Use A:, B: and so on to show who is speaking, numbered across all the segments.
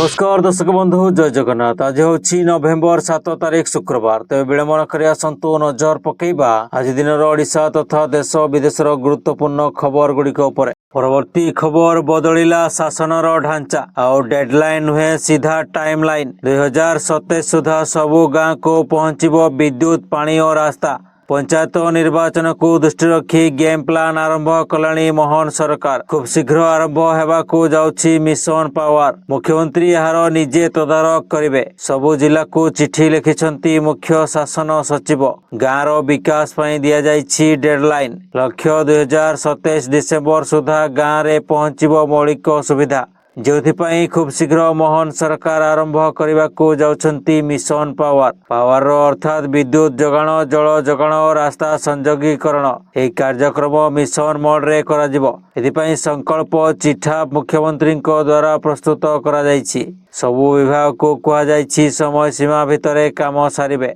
A: नमस्कार दर्शक बंधु जय जगन्नाथ। आज हूँ नवेम्बर 7 तारीख शुक्रवार। तेज विलंबन करंतु नजर पकेबा आज दिन ओडिशा तथा देश विदेशर गुरुत्वपूर्ण खबर गुड़िक परवर्ती खबर बदलिला शासनर ढांचा आउ डेडलाइन नुहे सीधा टाइम लाइन 2027 सुधा सबु गाँ को पहुंचब विद्युत पानी और रास्ता। पंचायत निर्वाचन को दृष्टि रखी गेम प्लान आरंभ कलानी मोहन सरकार। खूब शीघ्र आरंभ होगाकू जाउछि मिशन पावर। मुख्यमंत्री यार निजे तदारख करिवे। सबु जिला को चिठी लिखिछंती मुख्य शासन सचिव। गाँर विकास पई दिया जाइछि डेडलाइन। लक्ष्य 2027 डिसेम्बर सुधा गाँव रे पहुंचिबो मौलिक सुविधा। जोथिपाई खूब शीघ्र मोहन सरकार आरंभ करने जाउछंती मिशन पावर। पावर अर्थात विद्युत जगाण, जल जगाण और रास्ता संयोगीकरण। यह कार्यक्रम मिशन मोड रे करा जिवो। एथिपाई संकल्प चिठा मुख्यमंत्री द्वारा प्रस्तुत करा जाइछि। सबु विभाग को कहा जाइछि समय सीमा भितरे काम सारिबे।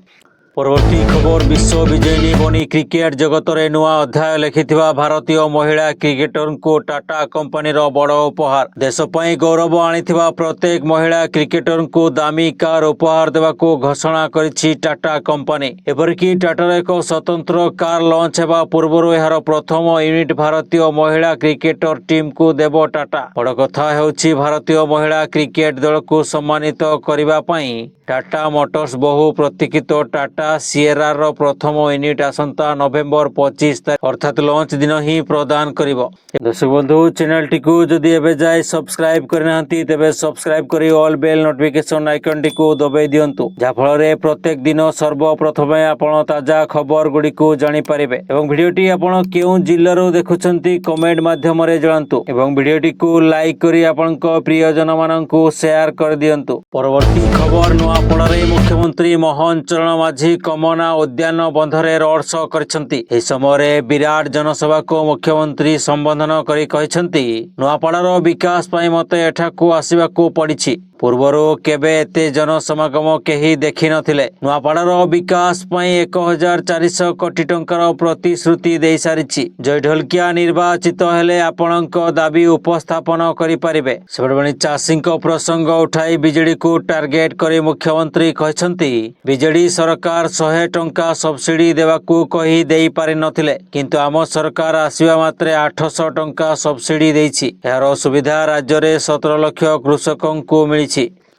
A: परवर्ती खबर विश्व विजयिनी बनी क्रिकेट जगत रे नुआ अध्याय लिखिथिबा भारतीय महिला क्रिकेटर को टाटा कंपनी रो बड़ उपहार। देश पई गौरव आनिथिबा प्रत्येक महिला क्रिकेटर को दामी कार उपहार देवा को घोषणा करिछि टाटा कंपनी। एपरिकी टाटार एक स्वतंत्र कार लॉन्च हेबा पूर्व यार प्रथम यूनिट भारतीय महिला क्रिकेटर टीम को देव टाटा। बड़ कथा हेउछि भारतीय महिला क्रिकेट दल को सम्मानित करिबा पई टाटा मोटर्स बहु प्रतीक्षित टाटा सिएरा रो प्रथम यूनिट आसंता नवेम्बर 25 तारीख अर्थात लॉन्च दिन ही प्रदान करिवो। दर्शक बंधु चैनल टी को जदि एबे जाय सब्सक्राइब करनांती तेबे सब्सक्राइब करी ऑल बेल नोटिफिकेशन आइकन टी को दबाई दियंतु। जा फल रे प्रत्येक दिन सर्वप्रथमे आपण ताजा खबर गुडी को जानि परिबे। एवं वीडियो टी आपण केउ जिल्ला रो देखुछंती कमेंट माध्यम रे जणांतु। एवं वीडियो टी को लाइक करी आपनक प्रियजन माननकु शेयर कर दियंतु। परवर्ती खबर नुआपड़ारे मुख्यमंत्री मोहन चरण माझी कमना उद्यान बंधरे रोड शो करछंती। ए समय विराट जनसभा को मुख्यमंत्री संबोधन करी कहिसंती नुआपड़ार विकास पई मते एठाकू आसीबाकू पड़िछि। पूर्वरु केबे एते जनसमागम केही देखि नथिले। नुआपड़ार विकास पई 1400 कोटी टंकार प्रतिश्रुति देई सारिछि। जय ढोलकिया निर्वाचित हेले आपणक दाबी उपस्थापन करि परिबे। सेबडबणी चाषीक प्रसंग उठाई बिजेडी को टार्गेट करी मुख्यमंत्री कहिसंती बिजेडी सरकार 100 टंका सब्सिडी देवाकू कही देई पारि नथिले, किंतु आम सरकार आसीबा मात्रे 800 टंका सब्सिडी देइछि। एहार सुविधा राज्य रे 17 लाख कृषकंकू मिलिछि।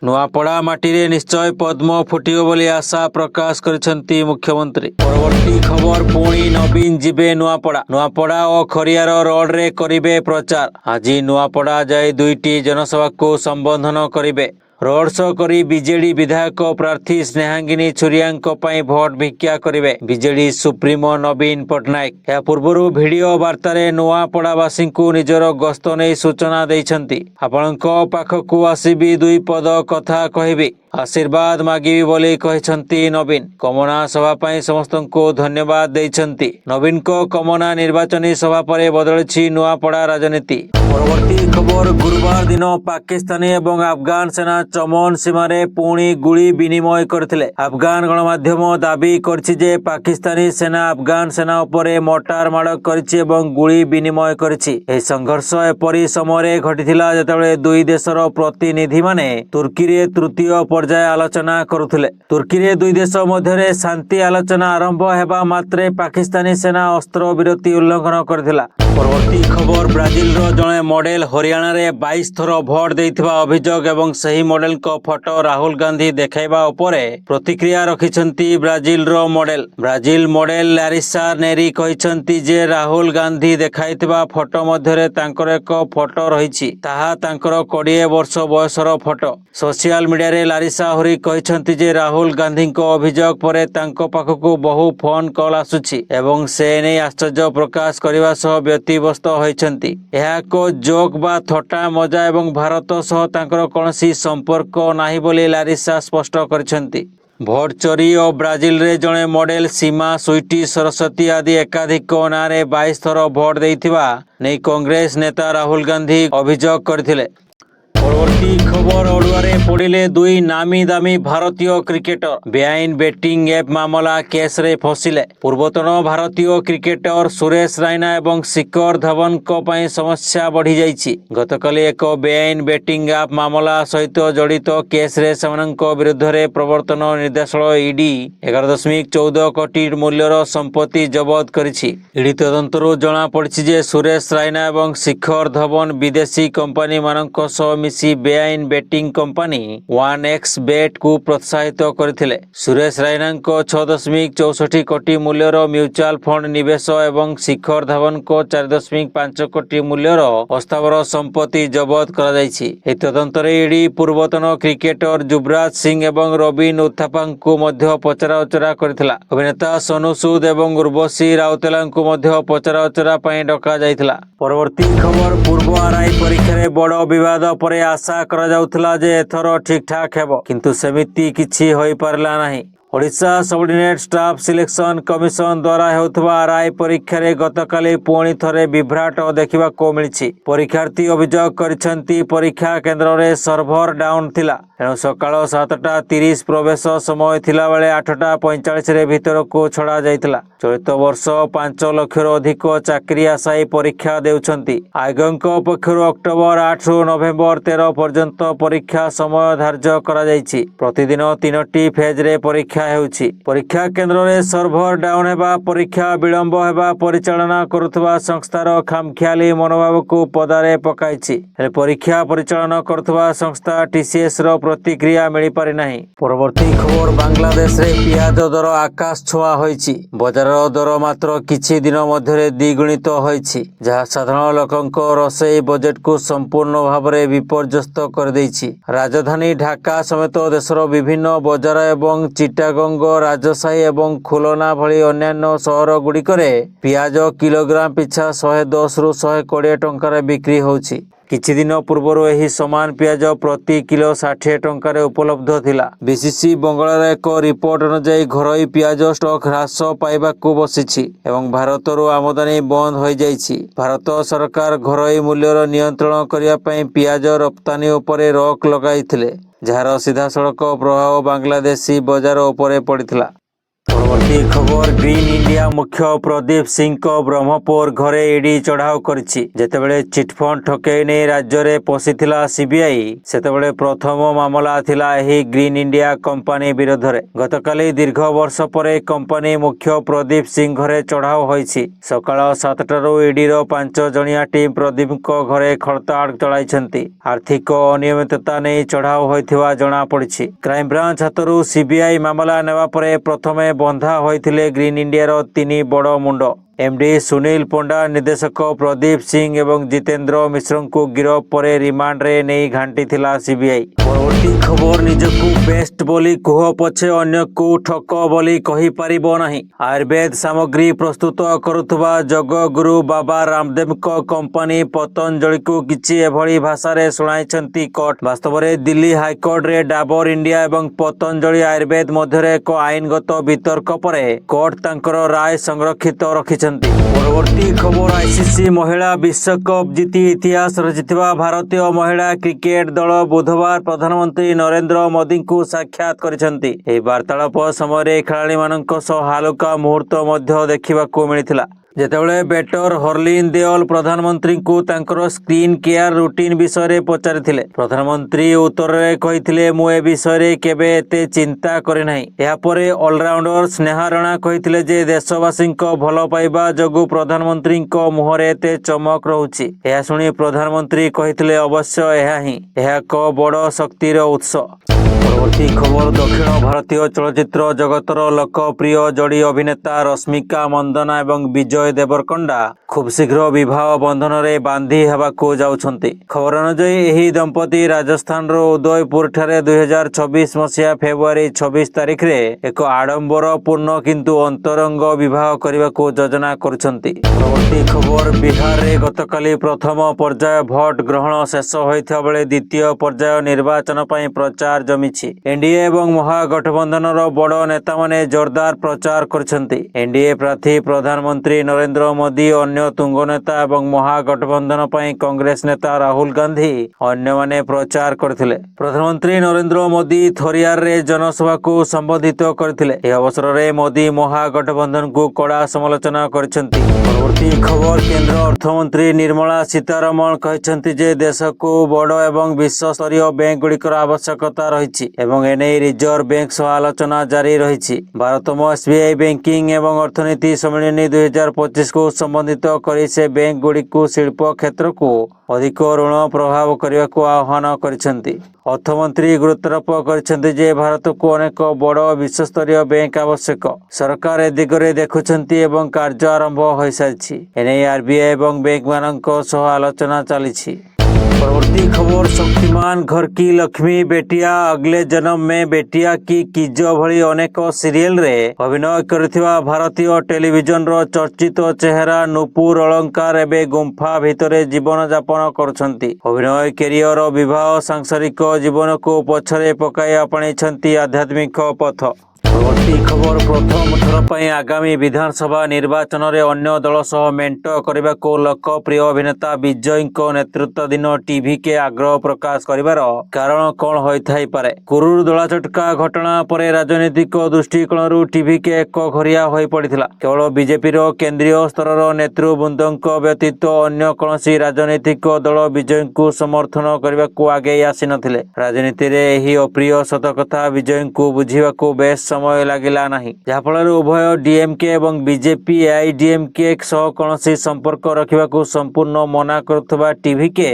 A: नुआपड़ा माटी निश्चय पद्म फुटियो बोली आशा प्रकाश करिसेंती मुख्यमंत्री। परवर्ती खबर पुणी नवीन जिबे नुआपड़ा और खरियार रोड रे करिबे प्रचार। आज नुआपड़ा जाय दुईटी जनसभा को संबोधन करिबे। रोड शो करी बीजेडी विधायक प्रार्थी स्नेहांगिनी छुरियांको पई भोट भिक्षा करिवे बीजेडी सुप्रीमो नवीन पटनायक। या पूर्वरु वीडियो वार्तारे नुआपड़ावासी को निजर गस्त नै सूचना दैछंती। आपणको पाखकू आसीबी दुई पद कथा कहिबी, आशीर्वाद मागिबी बोली कहिसंती नवीन। कमना सभा पई समस्तंको धन्यवाद दैछंती। नवीन को कमना निर्वाचनी सभा परे बदलिछि नुआपड़ा राजनीति। परवर्ती खबर गुरुवार दिन पाकिस्तानी एवं अफगान सेना चमन सीमारे पुणी गुली विनिमय करथिले। अफगान गणमाध्यम दाबी करछि जे पाकिस्तानी सेना अफगान सेना उपरे मोटार माड़ करछि एवं गुली विनिमय करछि। एही संघर्ष एपरि समय घटिथिला जेतेबेले दुई देशर प्रतिनिधि माने तुर्की रे तृतीय पर्याय आलोचना करुथिले। तुर्की रे दुई देश मध्यरे शांति आलोचना आरंभ हेबा मात्रे पाकिस्तानी सेना अस्त्र विरति उल्लंघन करथिला। परवर्ती खबर ब्राजिल रो जणे मॉडल हरियाणा रे 22 थर भोट देइथिबा अभियोग एवं सही मॉडल को फोटो राहुल गांधी देखाइबा उपरे प्रतिक्रिया रखिछंती ब्राजिल रो मॉडल। ब्राजिल मॉडल लारिसा नेरी कहिछंती जे राहुल गांधी देखाइथिबा फोटो मध्यरे तांकर एक फोटो रहिछि, ताहा तांकर 20 वर्ष बयसर फोटो। सोशल मीडिया रे लारिसा होरी कहिछंती जे राहुल गांधी को अभियोग परे तांको पाखकू बहु फोन कॉल आसुछि एवं से नै आश्चर्य प्रकाश करिबा सह व्यतिव्यस्त होइछंती। एहा को जोक बा थट्टा मजा एवं भारत सह तांकर कोनोसी संपर्क नाही बोली लारिसा स्पष्ट करछंती। भोट चोरी और ब्राजिल रे जणे मॉडल सीमा स्वीटी सरस्वती आदि एकाधिक नारे 22 थर भोट देइथिबा नै कांग्रेस नेता राहुल गांधी अभियोग करथिले। পরবর্তী খবর অড়ুয়ারে পড়িলে দুই নামি দামি ভারতীয় ক্রিকেটর বেআইন বেটিং এপ মামলা কেসরে ফসিলে ପୂର୍ବତନ ଭାରତୀୟ କ୍ରିକେଟର ସୁରେଶ ରାଇନା ଏବଂ ଶିଖର ଧୱନଙ୍କ ପାଇଁ ସମସ୍ୟା ବଢ଼ିଯାଇଛି। ଗତକାଲି ଏକ ବେଆଇନ ବେଟିଂ ଆପ୍ ମାମଲା ସହିତ ଜଡ଼ିତ କେସ୍ରେ ସେମାନଙ୍କ ବିରୁଦ୍ଧରେ ପ୍ରବର୍ତ୍ତନ ନିର୍ଦ୍ଦେଶାଳୟ ଇଡି 11.14 କୋଟି ମୂଲ୍ୟର ସମ୍ପତ୍ତି ଜବତ କରିଛି। ଇଡି ତଦନ୍ତରୁ ଜଣାପଡ଼ିଛି ଯେ ସୁରେଶ ରାଇନା ଏବଂ ଶିଖର ଧୱନ ବିଦେଶୀ କମ୍ପାନୀମାନଙ୍କ ସହ ମିଶି ବେଆଇନ ବେଟିଂ କମ୍ପାନୀ 1xBetକୁ ପ୍ରୋତ୍ସାହିତ କରିଥିଲେ। ସୁରେଶ ରାଇନାଙ୍କ 6.64 କୋଟି ମୂଲ୍ୟର ମ୍ୟୁଚୁଆଲ ଫଣ୍ଡ ନିବେଶ ଏବଂ ଶିଖର ଧୱନଙ୍କ 4.5 କୋଟି ମୂଲ୍ୟର ଅସ୍ଥାବର ସମ୍ପତ୍ତି ଜବତ କରାଯାଇଛି। ଏହି ତଦନ୍ତରେ ଇଡି ପୂର୍ବତନ କ୍ରିକେଟର ଯୁବରାଜ ସିଂ ଏବଂ ରବିନ ଉଥାପାଙ୍କୁ ମଧ୍ୟ ପଚରାଉଚରା କରିଥିଲା। ଅଭିନେତା ସୋନୁ ସୁଦ ଏବଂ ଉର୍ବଶୀ ରାଉତେଲାଙ୍କୁ ମଧ୍ୟ ପଚରାଉଚରା ପାଇଁ ଡକାଯାଇଥିଲା। ପରବର୍ତ୍ତୀ ଖବର ପୂର୍ବ ଆର୍ଆଇ ପରୀକ୍ଷାରେ ବଡ଼ ବିବାଦ ପରେ ଆଶା କରାଯାଉଥିଲା ଯେ ଏଥର ଠିକଠାକ ହେବ, କିନ୍ତୁ ସେମିତି କିଛି ହୋଇପାରିଲା ନାହିଁ। Odisha subordinate staff selection commission ଦ୍ୱାରା ହେଉଥିବା ଆର୍ଆଇ ପରୀକ୍ଷାରେ ଗତକାଲି ପୁଣି ଥରେ ବିଭ୍ରାଟ ଦେଖିବାକୁ ମିଳିଛି। ପରୀକ୍ଷାର୍ଥୀ ଅଭିଯୋଗ କରିଛନ୍ତି ପରୀକ୍ଷା କେନ୍ଦ୍ରରେ ସର୍ଭର ଡାଉନ୍ ଥିଲା, ଏଣୁ ସକାଳ 7:30 ପ୍ରବେଶ ସମୟ ଥିଲାବେଳେ 8:45 ଭିତରକୁ ଛଡ଼ାଯାଇଥିଲା। ଚଳିତ ବର୍ଷ 5 ଲକ୍ଷରୁ ଅଧିକ ଚାକିରି ଆଶାୟୀ ପରୀକ୍ଷା ଦେଉଛନ୍ତି। ଆୟୋଗଙ୍କ ପକ୍ଷରୁ ଅକ୍ଟୋବର 8ରୁ ନଭେମ୍ବର 13 ପର୍ଯ୍ୟନ୍ତ ପରୀକ୍ଷା ସମୟ ଧାର୍ଯ୍ୟ କରାଯାଇଛି। ପ୍ରତିଦିନ 3ଟି ଫେଜ୍ରେ ପରୀକ୍ଷା ହେଉଛି। ପରୀକ୍ଷା କେନ୍ଦ୍ରରେ ସର୍ଭର ଡାଉନ୍ ହେବା, ପରୀକ୍ଷା ବିଳମ୍ବ ହେବା ପରିଚାଳନା କରୁଥିବା ସଂସ୍ଥାର ଖାମଖିଆଲି ମନୋଭାବକୁ ପଦାରେ ପକାଇଛି। ହେଲେ ପରୀକ୍ଷା ପରିଚାଳନା କରୁଥିବା ସଂସ୍ଥା TCSର ପ୍ରତିକ୍ରିୟା ମିଳିପାରି ନାହିଁ। ପରବର୍ତ୍ତୀ ଖବର ବାଂଲାଦେଶରେ ପିଆଜ ଦର ଆକାଶ ଛୁଆଁ ହୋଇଛି। ବଜାରର ଦର ମାତ୍ର କିଛି ଦିନ ମଧ୍ୟରେ ଦ୍ୱିଗୁଣିତ ହୋଇଛି, ଯାହା ସାଧାରଣ ଲୋକଙ୍କ ରୋଷେଇ ବଜେଟକୁ ସମ୍ପୂର୍ଣ୍ଣ ଭାବରେ ବିପର୍ଯ୍ୟସ୍ତ କରିଦେଇଛି। ରାଜଧାନୀ ଢାକା ସମେତ ଦେଶର ବିଭିନ୍ନ ବଜାର ଏବଂ ଚିଟାଗଙ୍ଗ, ରାଜଶାହୀ ଏବଂ ଖୁଲନା ଭଳି ଅନ୍ୟାନ୍ୟ ସହରଗୁଡ଼ିକରେ ପିଆଜ କିଲୋଗ୍ରାମ ପିଛା 110ରୁ 120 ଟଙ୍କାରେ ବିକ୍ରି ହେଉଛି। କିଛି ଦିନ ପୂର୍ବରୁ ଏହି ସମାନ ପିଆଜ ପ୍ରତି କିଲୋ 60 ଟଙ୍କାରେ ଉପଲବ୍ଧ ଥିଲା। ବିସିସି ବଙ୍ଗଳାର ଏକ ରିପୋର୍ଟ ଅନୁଯାୟୀ ଘରୋଇ ପିଆଜ ଷ୍ଟକ୍ ହ୍ରାସ ପାଇବାକୁ ବସିଛି ଏବଂ ଭାରତରୁ ଆମଦାନୀ ବନ୍ଦ ହୋଇଯାଇଛି। ଭାରତ ସରକାର ଘରୋଇ ମୂଲ୍ୟର ନିୟନ୍ତ୍ରଣ କରିବା ପାଇଁ ପିଆଜ ରପ୍ତାନି ଉପରେ ରୋକ୍ ଲଗାଇଥିଲେ, ଯାହାର ସିଧାସଳଖ ପ୍ରଭାବ ବାଂଲାଦେଶୀ ବଜାର ଉପରେ ପଡ଼ିଥିଲା। ପରବର୍ତ୍ତୀ ଖବର ଗ୍ରୀନ୍ ଇଣ୍ଡିଆ ମୁଖ୍ୟ ପ୍ରଦୀପ ସିଂଙ୍କ ବ୍ରହ୍ମପୁର ଘରେ ଇଡି ଚଢ଼ାଉ କରିଛି। ଯେତେବେଳେ ଚିଟଫଣ୍ଡ ଠକେଇ ନେଇ ରାଜ୍ୟରେ ପଶିଥିଲା ସିବିଆଇ, ସେତେବେଳେ ପ୍ରଥମ ମାମଲା ଥିଲା ଏହି ଗ୍ରୀନ୍ ଇଣ୍ଡିଆ କମ୍ପାନୀ ବିରୋଧରେ। ଗତକାଲି ଦୀର୍ଘ ବର୍ଷ ପରେ କମ୍ପାନୀ ମୁଖ୍ୟ ପ୍ରଦୀପ ସିଂ ଘରେ ଚଢ଼ାଉ ହୋଇଛି। ସକାଳ 7ଟାରୁ ଇଡିର 5 ଜଣିଆ ଟିମ୍ ପ୍ରଦୀପଙ୍କ ଘରେ ଖଳତାଡ଼ ଚଳାଇଛନ୍ତି। ଆର୍ଥିକ ଅନିୟମିତତା ନେଇ ଚଢ଼ାଉ ହୋଇଥିବା ଜଣାପଡ଼ିଛି। କ୍ରାଇମବ୍ରାଞ୍ଚ ହାତରୁ ସିବିଆଇ ମାମଲା ନେବା ପରେ ପ୍ରଥମେ ବନ୍ଧା ହୋଇଥିଲେ ଗ୍ରୀନ୍ ଇଣ୍ଡିଆର 3 ବଡ଼ ମୁଣ୍ଡ। ଏମ୍ଡି ସୁନୀଲ ପଣ୍ଡା, ନିର୍ଦ୍ଦେଶକ ପ୍ରଦୀପ ସିଂ ଏବଂ ଜିତେନ୍ଦ୍ର ମିଶ୍ରଙ୍କୁ ଗିରଫ ପରେ ରିମାଣ୍ଡରେ ନେଇ ଘାଣ୍ଟିଥିଲା ସିବିଆଇ। ପରବର୍ତ୍ତୀ ଖବର ନିଜକୁ ବେଷ୍ଟ ବୋଲି କୁହ ପଛେ ଅନ୍ୟକୁ ଠକ ବୋଲି କହିପାରିବ ନାହିଁ। ଆୟୁର୍ବେଦ ସାମଗ୍ରୀ ପ୍ରସ୍ତୁତ କରୁଥିବା ଯୋଗଗୁରୁ ବାବା ରାମଦେବଙ୍କ କମ୍ପାନୀ ପତଞ୍ଜଳିକୁ କିଛି ଏଭଳି ଭାଷାରେ ଶୁଣାଇଛନ୍ତି କୋର୍ଟ। ବାସ୍ତବରେ ଦିଲ୍ଲୀ ହାଇକୋର୍ଟରେ ଡାବର ଇଣ୍ଡିଆ ଏବଂ ପତଞ୍ଜଳି ଆୟୁର୍ବେଦ ମଧ୍ୟରେ ଏକ ଆଇନଗତ ବିତର୍କ ପରେ କୋର୍ଟ ତାଙ୍କର ରାୟ ସଂରକ୍ଷିତ ରଖିଛନ୍ତି। ପରବର୍ତ୍ତୀ ଖବର ଆଇସିସି ମହିଳା ବିଶ୍ୱକପ୍ ଜିତି ଇତିହାସ ରଚିଥିବା ଭାରତୀୟ ମହିଳା କ୍ରିକେଟ ଦଳ ବୁଧବାର ପ୍ରଧାନମନ୍ତ୍ରୀ ନରେନ୍ଦ୍ର ମୋଦିଙ୍କୁ ସାକ୍ଷାତ କରିଛନ୍ତି। ଏହି ବାର୍ତ୍ତାଳାପ ସମୟରେ ଖେଳାଳିମାନଙ୍କ ସହ ହାଲୁକା ମୁହୂର୍ତ୍ତ ମଧ୍ୟ ଦେଖିବାକୁ ମିଳିଥିଲା। ଯେତେବେଳେ ବ୍ୟାଟର ହରଲିନ ଦେଓଲ ପ୍ରଧାନମନ୍ତ୍ରୀଙ୍କୁ ତାଙ୍କର ସ୍କିନ୍ କେୟାର ରୁଟିନ୍ ବିଷୟରେ ପଚାରିଥିଲେ, ପ୍ରଧାନମନ୍ତ୍ରୀ ଉତ୍ତରରେ କହିଥିଲେ, ମୁଁ ଏ ବିଷୟରେ କେବେ ଏତେ ଚିନ୍ତା କରିନାହିଁ। ଏହାପରେ ଅଲରାଉଣ୍ଡର ସ୍ନେହା ରଣା କହିଥିଲେ ଯେ ଦେଶବାସୀଙ୍କ ଭଲ ପାଇବା ଯୋଗୁଁ ପ୍ରଧାନମନ୍ତ୍ରୀଙ୍କ ମୁହଁରେ ଏତେ ଚମକ ରହୁଛି। ଏହା ଶୁଣି ପ୍ରଧାନମନ୍ତ୍ରୀ କହିଥିଲେ, ଅବଶ୍ୟ ଏହା ହିଁ ଏହା ଏକ ବଡ଼ ଶକ୍ତିର ଉତ୍ସ। ପରବର୍ତ୍ତୀ ଖବର ଦକ୍ଷିଣ ଭାରତୀୟ ଚଳଚ୍ଚିତ୍ର ଜଗତର ଲୋକପ୍ରିୟ ଯୋଡ଼ି ଅଭିନେତା ରଶ୍ମିକା ମନ୍ଦନା ଏବଂ ବିଜୟ ଦେବରକୋଣ୍ଡା ଖୁବ୍ ଶୀଘ୍ର ବିବାହ ବନ୍ଧନରେ ବାନ୍ଧି ହେବାକୁ ଯାଉଛନ୍ତି। ଖବର ଅନୁଯାୟୀ ଏହି ଦମ୍ପତି ରାଜସ୍ଥାନର ଉଦୟପୁରଠାରେ 2024 ମସିହା ଫେବୃଆରୀ 26 ତାରିଖରେ ଏକ ଆଡମ୍ବରପୂର୍ଣ୍ଣ କିନ୍ତୁ ଅନ୍ତରଙ୍ଗ ବିବାହ କରିବାକୁ ଯୋଜନା କରୁଛନ୍ତି। ପରବର୍ତ୍ତୀ ଖବର ବିହାରରେ ଗତକାଲି ପ୍ରଥମ ପର୍ଯ୍ୟାୟ ଭୋଟ ଗ୍ରହଣ ଶେଷ ହୋଇଥିବା ବେଳେ ଦ୍ୱିତୀୟ ପର୍ଯ୍ୟାୟ ନିର୍ବାଚନ ପାଇଁ ପ୍ରଚାର ଜମିଛି। ହୋଇଛି। एनडीए एवं महागठबंधनर बड़ नेता माने जोरदार प्रचार करछन्ति। एनडीए प्रार्थी प्रधानमंत्री नरेंद्र मोदी, अन्य तुंग नेता एवं महागठबंधन पई कांग्रेस नेता राहुल गांधी अन्य माने प्रचार करथिले। प्रधानमंत्री नरेंद्र मोदी थोरियार रे जनसभा को संबोधित करथिले। ए अवसर रे मोदी महागठबंधन को कड़ा समालोचना करछन्ति। परवर्ती खबर, केंद्र अर्थमंत्री निर्मला सीतारमण कहछन्ति जे देश को बड़ एवं विश्व स्तरीय बैंक गुड़िकर आवश्यकता रहिछि एवं एने रिजर्व बैंक सह आलोचना जारी रहिछि। भारतम एसबीआई बैंकिंग एवं अर्थनीति सम्मेलन 2025 को संबोधित करी से बैंक गुड़िक शिल्प क्षेत्र को अधिक ऋण प्रभाव करने को आह्वान करिसेंति। अर्थमंत्री गुरुत्वारोप करिसेंति जे भारत को अनेक बड़ विश्वस्तरीय बैंक आवश्यक। सरकार ए दिगरे देखुछन्ति एवं कार्य आरंभ होई सारिछि। एने आरबीआई एवं बैंक मानक सह आलोचना चलिछि। परवर्ती खबर, शक्तिमान घर की लक्ष्मी, बेटिया, अगले जन्म में बेटिया की किजो भली अनेक सीरियल रे अभिनय करथिबा भारतीय टेलीविजन रो चर्चित चेहरा नुपुर अलंकार एबे गुंफा भितरे जीवन यापन करुछन्ति। अभिनय कैरियर, विवाह, सांसारिक जीवन को पछरे पकाई आपणैछन्ति आध्यात्मिक पथ। परवर्ती खबर, प्रथम थर पई आगामी विधानसभा निर्वाचन रे अन्य दल सह मेंट करबा को लोकप्रिय अभिनेता विजय को नेतृत्वाधीन टीवी के आग्रह प्रकाश करिवार कारण कोन होई थाई पारे। कुरुर दला चटका घटना परे राजनीतिक दृष्टिकोणरू टीवी के एक घरिया होई पड़िथिला। केवल बीजेपी रो केंद्रीय स्तर नेतृवृंदक व्यतीत अन्य कोनसी राजनीतिक दल विजय को समर्थन करबा को आगे आसी नथिले। राजनीति रे एही अप्रिय सत कथा विजय को बुझीबा को बेस समय लागिला नाही, जाफल उभय डीएमके एवं बीजेपी आईडीएमके सह कौनसी संपर्क रखा संपूर्ण मना करुवा टीवी के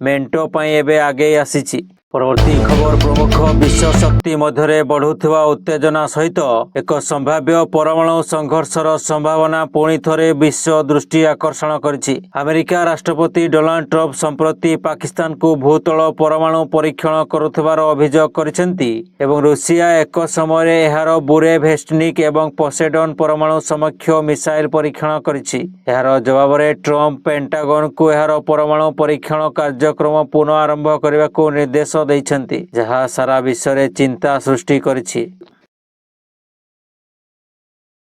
A: मेंटो पई एबे आगे आसीछि। परवर्ती खबर, प्रमुख विश्व शक्ति मध्य बढ़ुवा उत्तेजना सहित एक संभाव्य परमाणु संघर्षर संभावना पुणी थरे विश्व दृष्टि आकर्षण करिछि। अमेरिका राष्ट्रपति डोनाल्ड ट्रम्प संप्रति पाकिस्तान को भूतल परमाणु परीक्षण करुथिबार अभियोग करिसेंति एवं रूसिया एक समय एहार बुरेव हेस्टनिक एवं पोसेडन परमाणु समक्ष मिसाइल परीक्षण करिछि। एहार जवाब रे ट्रम्प पेंटागन को एहार परमाणु परीक्षण कार्यक्रम पुनः आरंभ करने को निर्देश दैछन्ति, जहाँ सारा विश्व रे चिंता सृष्टि करिछि।